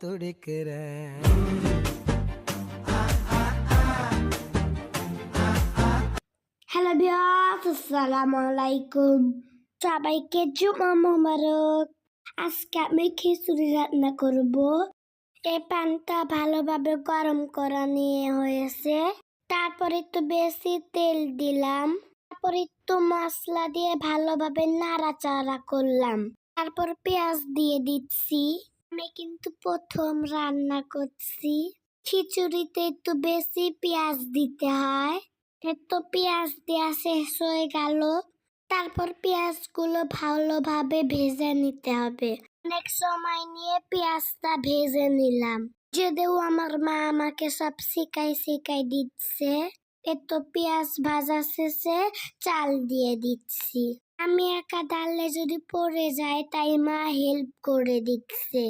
துடிக்கிறேன். Hello বিয়াস, আসসালামু আলাইকুম। সবাইকে জুমা মোবারক। আজকে আমি খিচুড়ি রান্না করব। এই প্যানটা ভালোভাবে গরম করা নিয়ে হয়েছে। তারপরে একটু বেশি তেল দিলাম। তারপরে একটু মশলা দিয়ে ভালোভাবে নাড়াচাড়া করলাম। তারপর পেঁয়াজ দিয়ে দিচ্ছি। আমি কিন্তু প্রথম রান্না করছি। খিচুড়িতে একটু বেশি পেঁয়াজ দিতে হয়। তো পেঁয়াজ দেওয়া শেষ হয়ে গেল। তারপর পেঁয়াজগুলো ভালোভাবে ভেজে নিতে হবে। অনেক সময় নিয়ে পেঁয়াজটা ভেজে নিলাম। যদিও আমার মা আমাকে সব শিখাই দিচ্ছে। তো পেঁয়াজ ভাজা শেষে চাল দিয়ে দিচ্ছি। আমি একা ডাললে যদি পড়ে যায়, তাই মা হেল্প করে দিচ্ছে।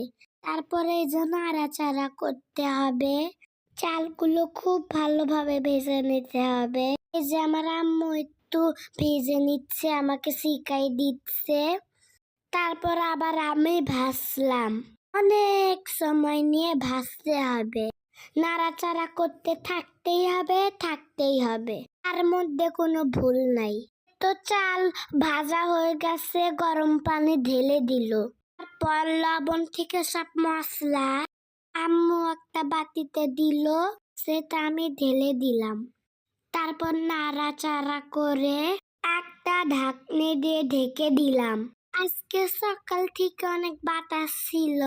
তারপরে এই জন্য নাড়াচাড়া করতে হবে। চালগুলো খুব ভালোভাবে ভেজে নিতে হবে। এই যে আমার আম্মু একটু ভেজে নিচ্ছে, আমাকে শিখাই দিচ্ছে। তারপর আবার আমি ভাজলাম। অনেক সময় নিয়ে ভাজতে হবে। নাড়াচাড়া করতে থাকতেই হবে। তার মধ্যে কোনো ভুল নাই। তো চাল ভাজা হয়ে গেছে, গরম পানি ঢেলে দিল। তারপর লবণ থেকে সব মশলা আম্মু একটা বাটিতে দিল, সেটা আমি ঢেলে দিলাম। তারপর নাড়াচাড়া করে একটা ঢাকনি দিয়ে ঢেকে দিলাম। আজকে সকাল থেকে অনেক বাতাস ছিল।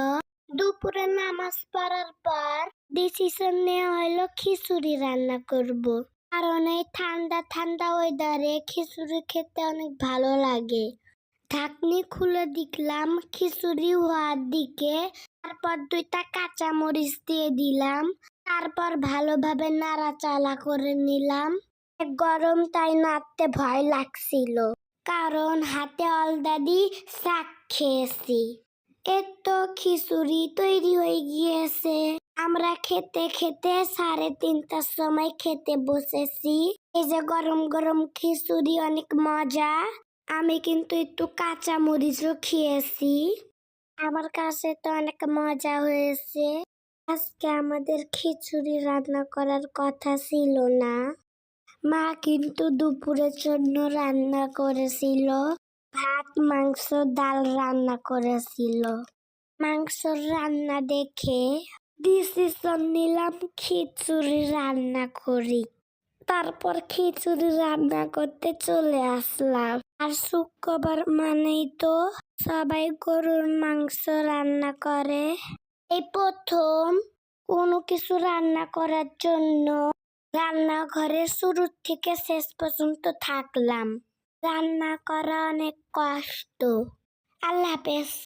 দুপুরে নামাজ পড়ার পর ডিসিশন নেওয়া হলো খিচুড়ি রান্না করব। কারণ এই ঠান্ডা ঠান্ডা ওয়েদারে খিচুড়ি খেতে অনেক ভালো লাগে। ঢাকনি খুলে দেখলাম খিচুড়ি হওয়ার দিকে। তারপর 2টা কাঁচামরিচ দিয়ে দিলাম। তারপর ভালোভাবে নাড়াচাড়া করে নিলাম। গরম তাই নাড়তে ভয় লাগছিল, কারণ হাতে অলরেডি শাক খেয়েছি। তো খিচুড়ি তৈরি হয়ে গিয়েছে। আমরা খেতে খেতে 3:30টার সময় খেতে বসেছি। এই যে গরম গরম খিচুড়ি, অনেক মজা। আমি কিন্তু একটু কাঁচা মরিচও খেয়েছি। আমার কাছে তো অনেক মজা হয়েছে। আজকে আমাদের খিচুড়ি রান্না করার কথা ছিল না। মা কিন্তু দুপুরের জন্য রান্না করেছিল। ভাত, মাংস, ডাল রান্না করেছিল। মাংসর রান্না দেখে ডিসিশন নিলাম খিচুড়ি রান্না করি। তারপর খিচুড়ি রান্না করতে চলে আসলাম। আর শুক্রবার মানেই তো সবাই গরুর মাংস রান্না করে। এই প্রথম কোনো কিছু রান্না করার জন্য রান্নাঘরে শুরু থেকে শেষ পর্যন্ত থাকলাম। রান্না করা অনেক কষ্ট। আল্লাহ হাফেজ।